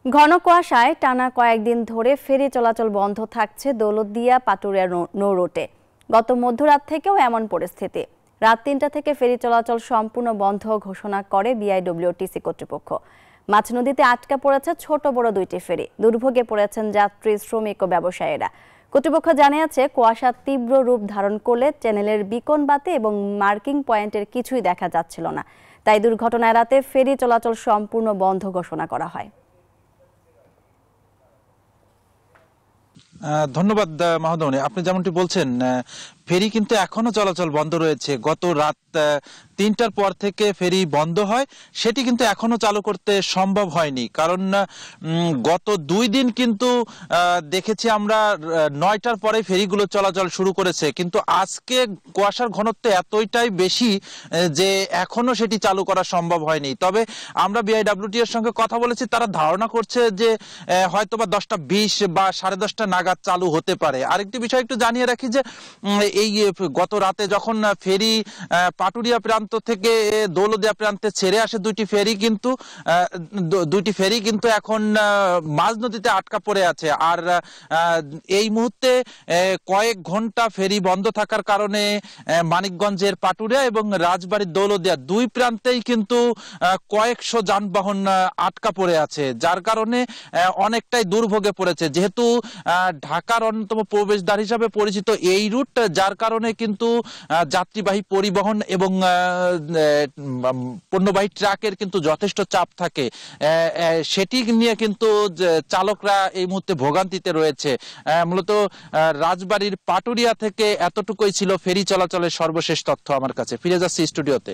ঘন কুয়াশায় টানা কয়েকদিন ধরে ফেরি চলাচল বন্ধ থাকছে দৌলতদিয়া পাটুরিয়া নৌরুটে। গত মধ্যরাত থেকেও এমন পরিস্থিতি। রাত ৩টা থেকে ফেরি চলাচল সম্পূর্ণ বন্ধ ঘোষণা করে বিআইডব্লিউটিসি কর্তৃপক্ষ। মাছ নদীতে আটকা পড়েছে ছোট বড় দুইটি ফেরি। দুর্ভোগে পড়েছেন যাত্রী, শ্রমিক ও ব্যবসায়ীরা। কর্তৃপক্ষ জানিয়েছে, কুয়াশা তীব্র রূপ ধারণ করলে চ্যানেলের বিকন বাতি এবং মার্কিং পয়েন্টের কিছুই দেখা যাচ্ছিল না। তাই দুর্ঘটনা এড়াতে ফেরি চলাচল সম্পূর্ণ বন্ধ ঘোষণা করা হয়। ধন্যবাদ মাহদনী। আপনি যেমনটি বলছেন, ফেরি কিন্তু এখনো চলাচল বন্ধ রয়েছে। গত রাত ৩টার পর থেকে ফেরি বন্ধ হয়, সেটি কিন্তু এখনো চালু করতে সম্ভব হয়নি। কারণ গত ২ দিন কিন্তু দেখেছি আমরা ৯টার পরে ফেরিগুলো চলাচল শুরু করেছে, কিন্তু আজকে কুয়াশার ঘনত্ব এতটাই বেশি যে এখনো সেটি চালু করা সম্ভব হয়নি। তবে আমরা বিআইডব্লিউটি এর সঙ্গে কথা বলেছি, তারা ধারণা করছে যে হয়তোবা 10:20 বা 10:30 নাগাদ চালু হতে পারে। আরেকটি বিষয় একটু জানিয়ে রাখি যে এই গত রাতে যখন ফেরি পাটুরিয়া প্রান্ত থেকে দৌলতদিয়া প্রান্তে ছেড়ে আসে দুইটি ফেরি কিন্তু এখন মাঝ নদীতে আটকা পড়ে আছে। আর এই মুহূর্তে কয়েক ঘন্টা ফেরি বন্ধ থাকার কারণে মানিকগঞ্জের পাটুরিয়া এবং রাজবাড়ির দৌলতদিয়া দুই প্রান্তেই কিন্তু কয়েকশো যানবাহন আটকা পড়ে আছে, যার কারণে অনেকটাই দুর্ভোগে পড়েছে। যেহেতু ঢাকার অন্যতম প্রবেশদ্বার হিসাবে পরিচিত এই রুট, যার কারণে কিন্তু যাত্রীবাহী পরিবহন এবং পণ্যবাহী ট্রাকের কিন্তু যথেষ্ট চাপ থাকে। সেটি নিয়ে কিন্তু চালকরা এই মুহূর্তে ভোগান্তিতে রয়েছে। মূলত রাজবাড়ির পাটুরিয়া থেকে এতটুকুই ছিল ফেরি চলাচলের সর্বশেষ তথ্য আমার কাছে। ফিরে যাচ্ছি স্টুডিওতে।